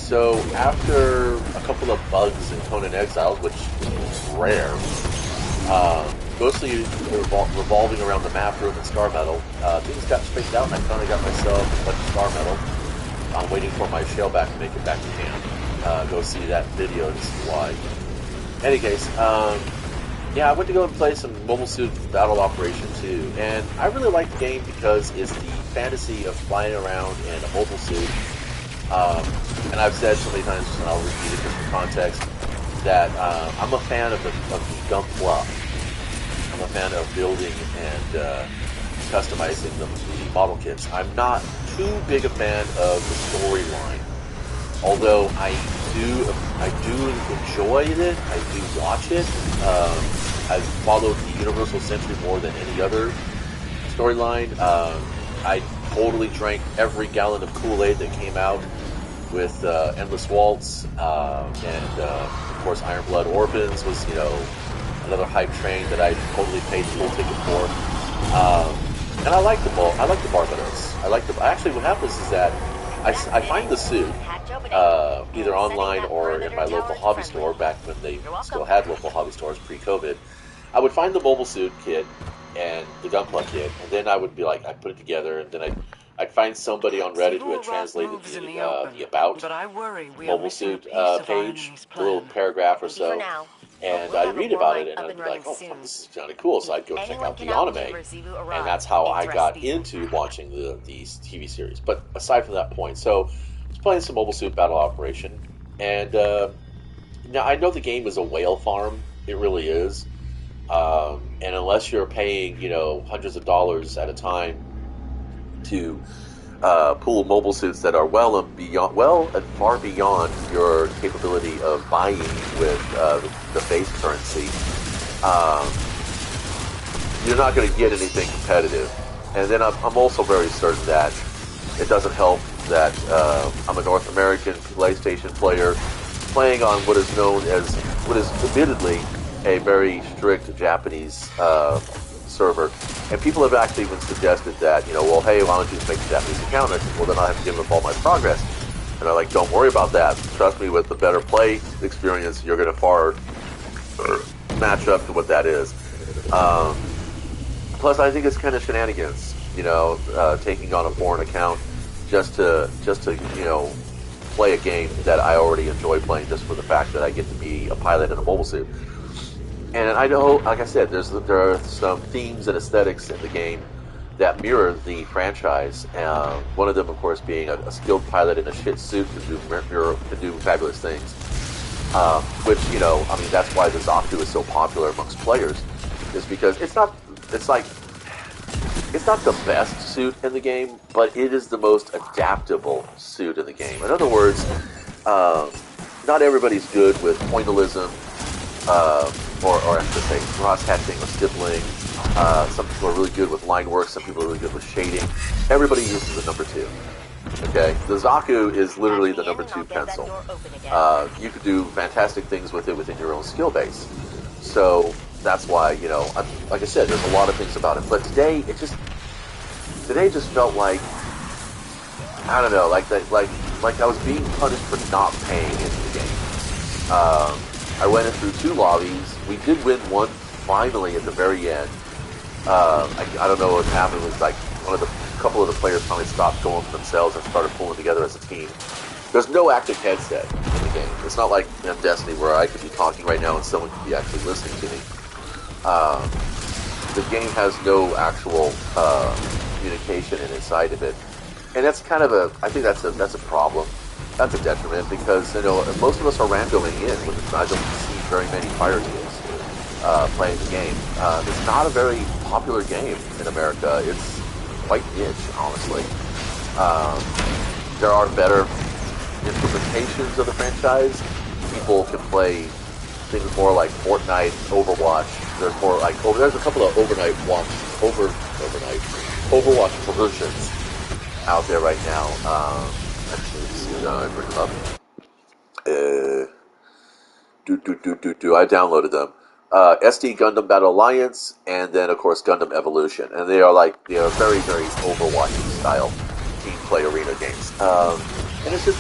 So after a couple of bugs in Conan Exiles, which is rare, mostly revolving around the map room and Star Metal, things got straightened out, and I finally got myself a bunch of Star Metal. I'm waiting for my shellback to make it back to camp. Go see that video to see why. In any case, yeah, I went to go and play some Mobile Suit Battle Operation 2, and I really like the game because it's the fantasy of flying around in a mobile suit. And I've said so many times, and I'll repeat it just for context, that I'm a fan of the Gunpla. I'm a fan of building and customizing the model kits. I'm not too big a fan of the storyline, although I do enjoy it. I do watch it. I've followed the Universal Century more than any other storyline. I totally drank every gallon of Kool-Aid that came out with Endless Waltz, and of course Iron Blood Orphans was, another hype train that I totally paid full ticket for. And I like the Barbados. Actually, what happens is that I find the suit either online or in my local hobby store back when they still had local hobby stores pre-COVID. I would find the mobile suit kit and the Gunpla kit, and then I would be like, I'd put it together, and then I'd find somebody on Reddit who had translated the About mobile suit page, the little paragraph or so, and I'd read about it, and I'd be like, oh, this is kind of cool, so I'd go check out the anime, and that's how I got into watching these TV series. But aside from that point, so I was playing some Mobile Suit Battle Operation, and now I know the game is a whale farm, it really is, and unless you're paying, hundreds of dollars at a time to pool mobile suits that are well and far beyond your capability of buying with the base currency, you're not going to get anything competitive. And then I'm also very certain that it doesn't help that I'm a North American PlayStation player playing on what is admittedly a very strict Japanese server. And people have actually even suggested that, well, hey, why don't you just make a Japanese account? And I said, well, then I'll have to give up all my progress. And they're like, don't worry about that. Trust me, with the better play experience, you're going to far match up to what that is. Plus, I think it's kind of shenanigans, taking on a foreign account just to play a game that I already enjoy playing, just for the fact that I get to be a pilot in a mobile suit. And I know, like I said, there are some themes and aesthetics in the game that mirror the franchise. One of them, of course, being a skilled pilot in a shit suit can do fabulous things. Which, that's why the Zaku is so popular amongst players, is because it's not the best suit in the game, but it is the most adaptable suit in the game. In other words, not everybody's good with pointillism, or I should say cross-hatching or stippling. Some people are really good with line work, some people are really good with shading. Everybody uses the number 2. Okay? The Zaku is literally the number 2 pencil. You could do fantastic things with it within your own skill base. So that's why, like I said, there's a lot of things about it. But today just felt like, I don't know, like I was being punished for not paying into the game. I went in through 2 lobbies. We did win one finally at the very end. I don't know what happened. It was like a couple of the players finally stopped going for themselves and started pulling together as a team. There's no active headset in the game. It's not like in Destiny where I could be talking right now and someone could be actually listening to me. The game has no actual communication inside of it, and that's kind of I think that's a problem. That's a detriment, because most of us are randoming in when I don't see very many fire teams playing the game. It's not a very popular game in America. It's quite niche, honestly. There are better implementations of the franchise. People can play things more like Fortnite, Overwatch. There's more like there's a couple of Overwatch versions out there right now. I bring them up. I downloaded them. SD Gundam Battle Alliance, and then of course Gundam Evolution, and they are very, very Overwatch style team play arena games. And it's just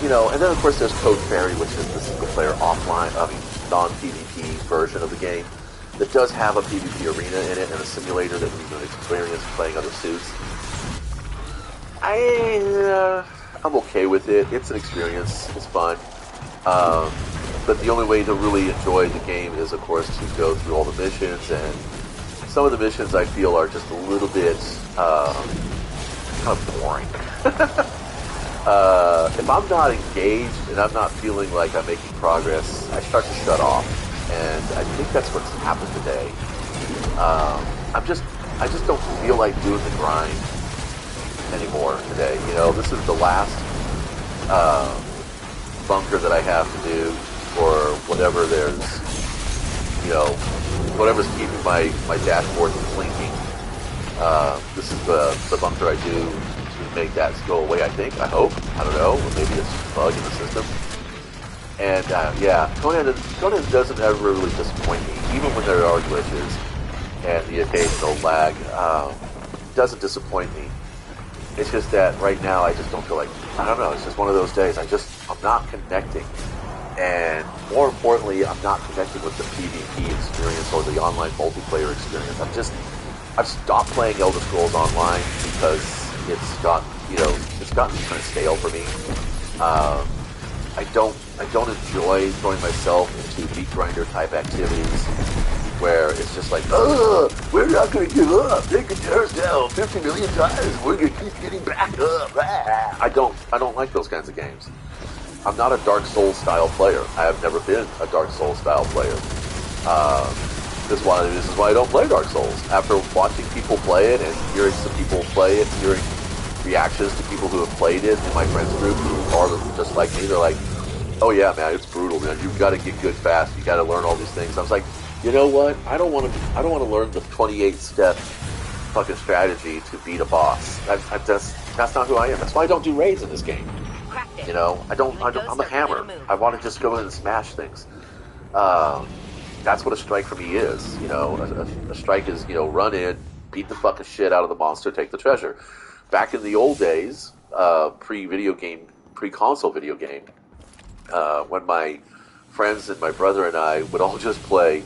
you know, and then of course there's Code Fairy, which is the single-player offline, non-PvP version of the game that does have a PvP arena in it and a simulator that we can experience playing other suits. I'm okay with it. It's an experience. It's fun. But the only way to really enjoy the game is, of course, to go through all the missions, and some of the missions I feel are just a little bit kind of boring. If I'm not engaged and I'm not feeling like I'm making progress, I start to shut off, and I think that's what's happened today. I just don't feel like doing the grind anymore today. You know, this is the last bunker that I have to do, or whatever there's, you know, whatever's keeping my dashboard from blinking. This is the bunker I do to make that go away, I think, I hope, I don't know, or maybe it's a bug in the system. And yeah, Conan doesn't ever really disappoint me, even when there are glitches and the occasional lag. Doesn't disappoint me. It's just that right now I just don't feel like, I don't know, it's just one of those days. I'm not connecting. And more importantly, I'm not connecting with the PvP experience or the online multiplayer experience. I've stopped playing Elder Scrolls Online because it's gotten kind of stale for me. I don't enjoy throwing myself into meat grinder type activities where it's just like, we're not going to give up. They can tear us down 50 million times. We're going to keep getting back up. I don't like those kinds of games. I'm not a Dark Souls style player. I have never been a Dark Souls style player. This is why I don't play Dark Souls. After watching people play it and hearing some people play it, hearing reactions to people who have played it in my friends group who are just like me, they're like, oh yeah, man, it's brutal, man. You've got to get good fast. You got to learn all these things. I was like, you know what? I don't want to learn the 28-step fucking strategy to beat a boss. That's not who I am. That's why I don't do raids in this game. You know, I'm a hammer. I want to just go in and smash things. That's what a strike for me is. You know, a strike is, you know, run in, beat the fucking shit out of the monster, take the treasure. Back in the old days, pre-console video game, when my friends and my brother and I would all just play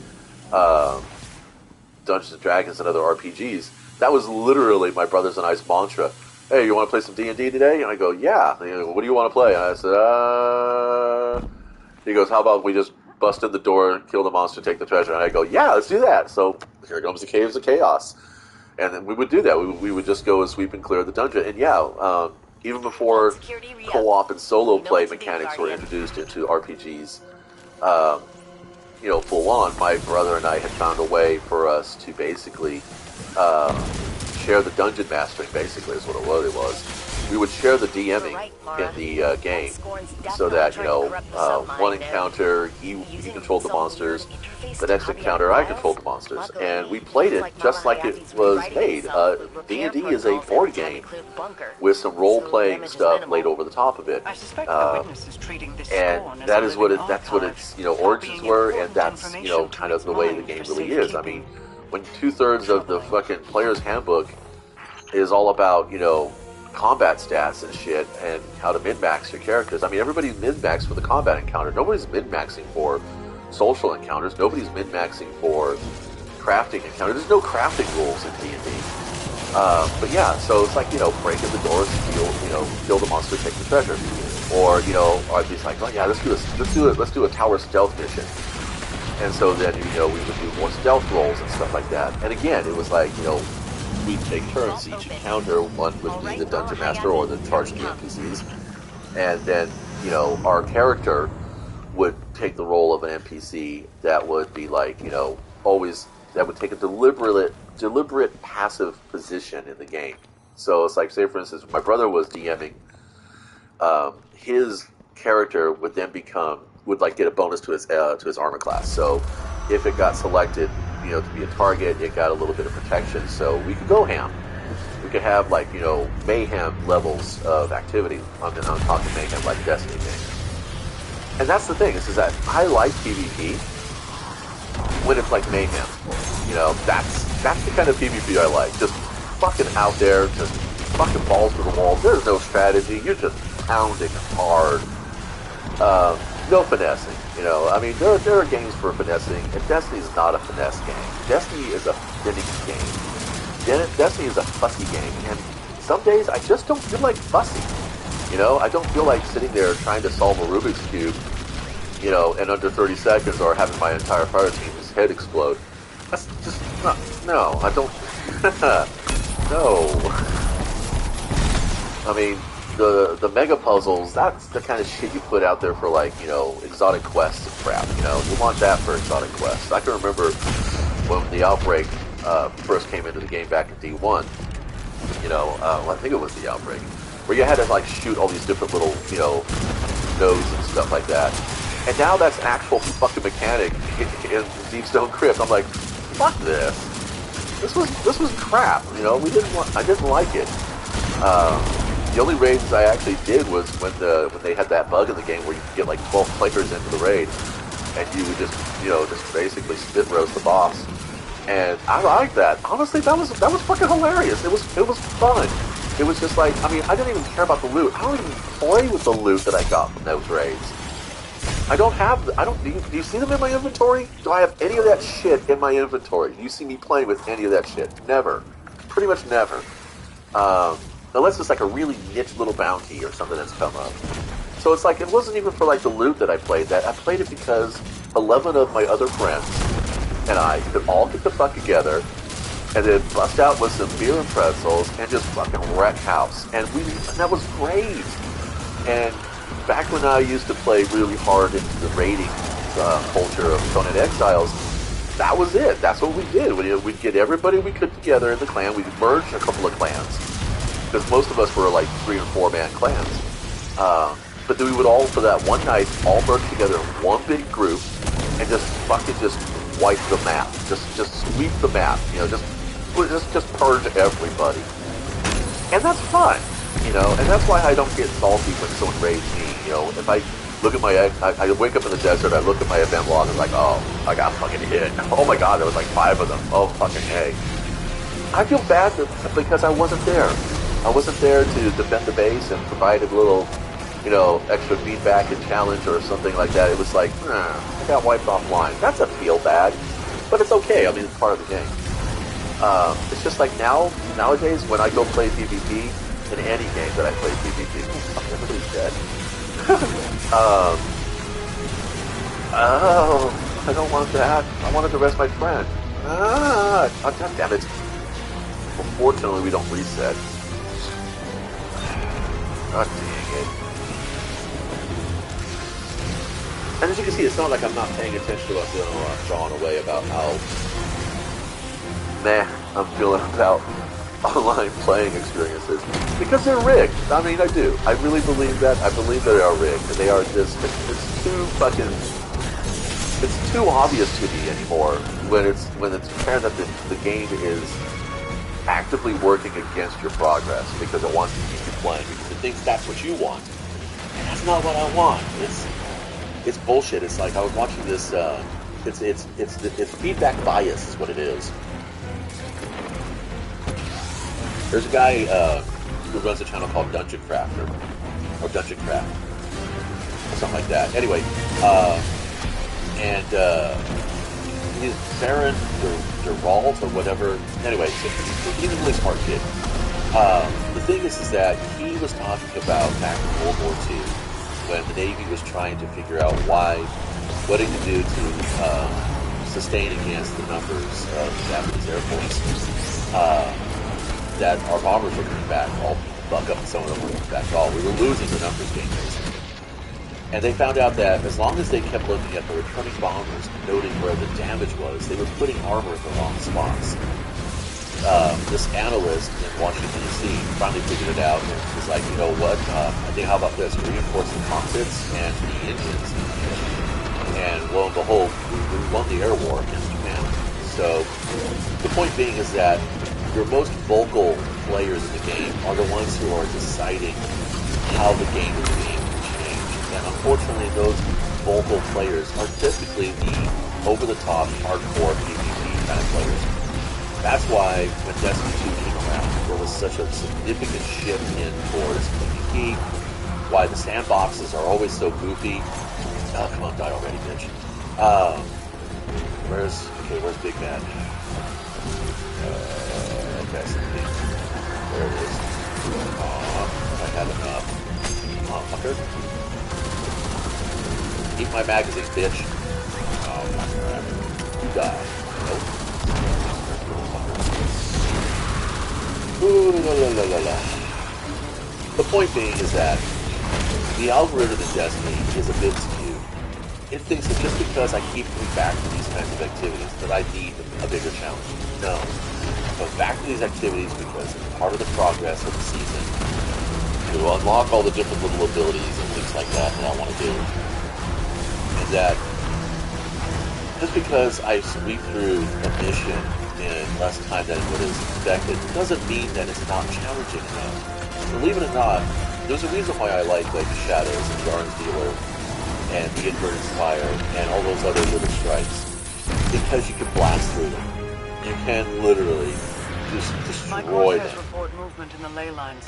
Dungeons and Dragons and other RPGs, that was literally my brothers and I's mantra. Hey, you want to play some D&D today? And I go, yeah. And he goes, what do you want to play? And I said, He goes, how about we just bust in the door, kill the monster, take the treasure? And I go, yeah, let's do that. So here comes the Caves of Chaos. And then we would do that. We would just go and sweep and clear the dungeon. And yeah, even before co-op and solo play mechanics were introduced into RPGs, you know, full on, my brother and I had found a way for us to basically share the dungeon mastering, basically, is what it was. We would share the DMing in the game, so that, you know, one encounter, he controlled the monsters, the next encounter, I controlled the monsters, and we played it just like it was made. D&D is a board game with some role-playing stuff laid over the top of it, and that's what its, you know, origins were, and that's, you know, kind of the way the game really is. I mean, when 2/3 of the fucking player's handbook is all about, you know, combat stats and shit and how to min-max your characters. I mean, everybody's min-maxed for the combat encounter. Nobody's min-maxing for social encounters. Nobody's min-maxing for crafting encounters. There's no crafting rules in D&D. But yeah, so it's like, you know, break in the doors, kill the monster, take the treasure. Or, you know, RP's like, oh yeah, let's do a tower stealth mission. And so then, you know, we would do more stealth rolls and stuff like that. And again, it was like, you know, we'd take turns each encounter. One would be the dungeon master or the charge of the NPCs. And then, you know, our character would take the role of an NPC that would be like, you know, always, that would take a deliberate passive position in the game. So it's like, say for instance, my brother was DMing, his character would then would like get a bonus to his armor class. So if it got selected, you know, to be a target, it got a little bit of protection. So we could go ham. We could have, like, you know, mayhem levels of activity. I'm talking mayhem like Destiny mayhem. And that's the thing, is that I like PvP when it's like mayhem. You know, that's the kind of PvP I like. Just fucking out there, just fucking balls to the wall. There's no strategy. You're just pounding hard. No finessing. You know, I mean, there are games for finessing, and Destiny is not a finesse game. Destiny is a finicky game. Destiny is a fussy game, and some days I just don't feel like fussy. You know, I don't feel like sitting there trying to solve a Rubik's Cube, you know, in under 30 seconds, or having my entire fire team's head explode. That's just not, no, I don't, no. I mean, the mega puzzles, that's the kind of shit you put out there for, like, you know, exotic quests and crap, you know. You want that for exotic quests. I can remember when the Outbreak first came into the game back in D1, you know, I think it was the Outbreak, where you had to, like, shoot all these different little, you know, nodes and stuff like that. And now that's actual fucking mechanic in Deep Stone Crypt. I'm like, fuck this. This was crap, you know. I didn't like it. The only raids I actually did was when they had that bug in the game where you could get like 12 players into the raid, and you would just, you know, just basically spit roast the boss. And I liked that. Honestly, that was fucking hilarious. It was fun. It was just like, I mean, I didn't even care about the loot. I don't even play with the loot that I got from those raids. Do you see them in my inventory? Do I have any of that shit in my inventory? Do you see me playing with any of that shit? Never. Pretty much never. Unless it's like a really niche little bounty or something that's come up. So it's like, it wasn't even for like the loot that I played that. I played it because 11 of my other friends and I could all get the fuck together and then bust out with some beer and pretzels and just fucking wreck house. And that was great. And back when I used to play really hard into the raiding culture of Conan Exiles, that was it. That's what we did. We'd get everybody we could together in the clan. We'd merge a couple of clans, because most of us were like 3 or 4 man clans. But then we would all, for that one night, all merge together in one big group and just fucking just wipe the map. Just sweep the map. You know, just purge everybody. And that's fun. You know, and that's why I don't get salty when someone raids me. You know, if I look at I wake up in the desert, I look at my event log and like, oh, I got fucking hit. Oh my god, there was like 5 of them. Oh fucking hey. I feel bad because I wasn't there. I wasn't there to defend the base and provide a little, you know, extra feedback and challenge or something like that. It was like, I got wiped offline. That's a feel bad, but it's okay. I mean, it's part of the game. It's just like nowadays when I go play PvP in any game that I play PvP, everybody's dead. Oh, I don't want that. I wanted to rest my friend. Oh, god damn it. Well, fortunately, we don't reset. God dang it. And as you can see, it's not like I'm not paying attention to what I'm doing or I'm drawing away about how I'm feeling about online playing experiences. Because they're rigged. I mean, I do. I really believe that. I believe that they are rigged. And they are just, it's too obvious to me anymore when it's apparent that the game is actively working against your progress because it wants to keep you playing, because it thinks that's what you want. And that's not what I want. It's bullshit. It's like I was watching this, it's feedback bias is what it is. There's a guy who runs a channel called Dungeon Crafter, or Dungeon Craft, or something like that. Anyway, he's Baron Geralt or whatever. Anyway, so he's a really smart kid. The thing is that he was talking about back in World War II, when the Navy was trying to figure out what it could do to sustain against the numbers of the Japanese Air Force. That our bombers were coming back, all buck up and some of them were coming back at all. We were losing the numbers game, basically. And they found out that as long as they kept looking at the returning bombers and noting where the damage was, they were putting armor in the wrong spots. This analyst in Washington, D.C. finally figured it out and was like, you know what, I think how about this, reinforce the cockpits and the engines. And lo and behold, we won the air war against Japan. So the point being is that your most vocal players in the game are the ones who are deciding how the game is being changed. And unfortunately, those vocal players are typically the over-the-top, hardcore PvP kind of players. That's why when Destiny 2 came around, there was such a significant shift in towards PvP, why the sandboxes are always so goofy. Oh, come on, die already, bitch. Where's Big Man? Okay, so there it is. I had enough. Fucker. Eat my magazine, bitch. Oh, crap. You die. Nope. Ooh, la, la, la, la, la. The point being is that the algorithm in Destiny is a bit skewed. It thinks that just because I keep coming back to these kinds of activities that I need a bigger challenge. No. But back to these activities because it's part of the progress of the season to unlock all the different little abilities and things like that I want to do. And that just because I sweep through a mission in less time than what is expected doesn't mean that it's not challenging enough. Believe it or not, there's a reason why I like Shadows and Jarn's Dealer and the Inverted Spire and all those other little strikes. Because you can blast through them. You can literally just destroy them.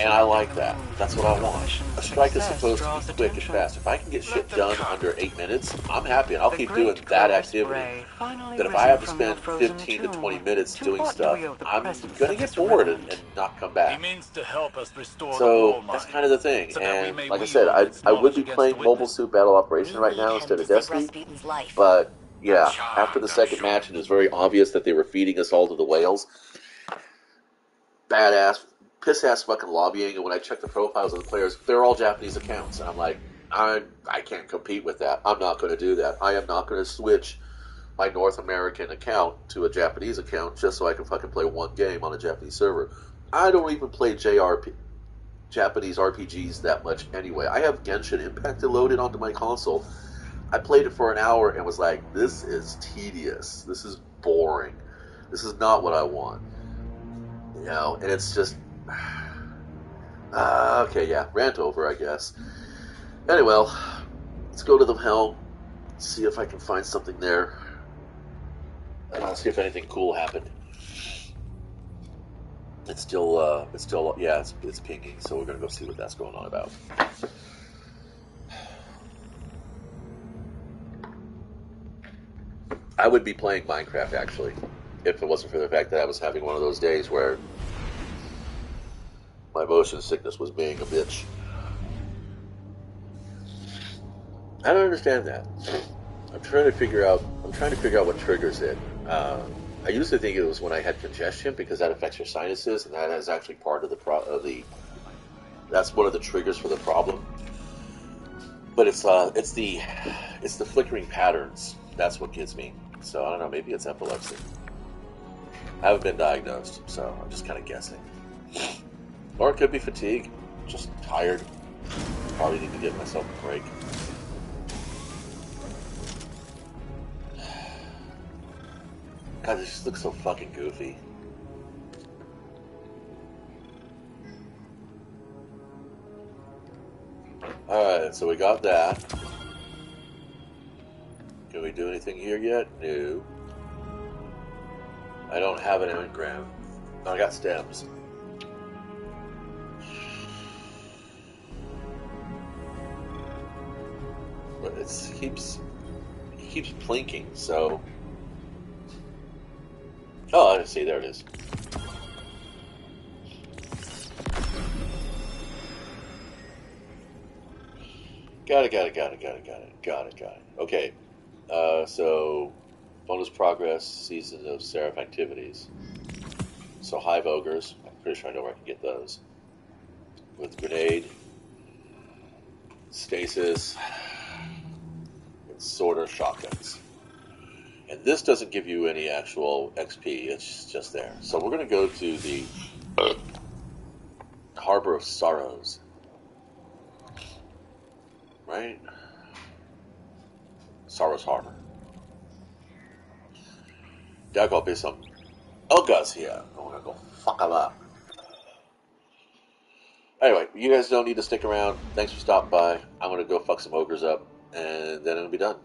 And I like that. That's what I want. A strike is supposed to be quick and fast. If I can get shit done under 8 minutes, I'm happy, and I'll keep doing that activity. But if I have to spend 15 to 20 minutes doing stuff, I'm going to get bored and not come back. So that's kind of the thing. And like I said, I would be playing Mobile Suit Battle Operation right now instead of Destiny. But yeah, after the second match, and it was very obvious that they were feeding us all to the whales. Badass, piss-ass fucking lobbying, and when I check the profiles of the players, they're all Japanese accounts, and I'm like, I can't compete with that. I'm not going to do that. I am not going to switch my North American account to a Japanese account just so I can fucking play one game on a Japanese server. I don't even play Japanese RPGs that much anyway. I have Genshin Impact loaded onto my console. I played it for an hour and was like, this is tedious. This is boring. This is not what I want. You know, and it's just... okay, yeah, rant over, I guess. Anyway, let's go to the Helm, see if I can find something there. And I'll see if anything cool happened. It's still, yeah, it's pinging, so we're gonna go see what that's going on about. I would be playing Minecraft, actually, if it wasn't for the fact that I was having one of those days where my motion sickness was being a bitch. I don't understand that. I'm trying to figure out what triggers it. I used to think it was when I had congestion because that affects your sinuses, and that is actually part of that's one of the triggers for the problem. But it's the flickering patterns. That's what gets me. So I don't know. Maybe it's epilepsy. I haven't been diagnosed, so I'm just kind of guessing. Or it could be fatigue. Just tired. Probably need to give myself a break. God, this just looks so fucking goofy. Alright, so we got that. Can we do anything here yet? No. I don't have an engram. I got stems. But it keeps plinking, so... Oh, I see, there it is. Got it. Okay. So, bonus progress, season of Seraph activities. So, Hive Ogres. I'm pretty sure I know where I can get those. With Grenade, Stasis, and Sorter Shotguns. And this doesn't give you any actual XP, it's just there. So, we're going to go to the Harbor of Sorrows. Right? Sorrows Harbor. There gotta be some Ogres here. I'm gonna go fuck them up. Anyway, you guys don't need to stick around. Thanks for stopping by. I'm gonna go fuck some Ogres up, and then it'll be done.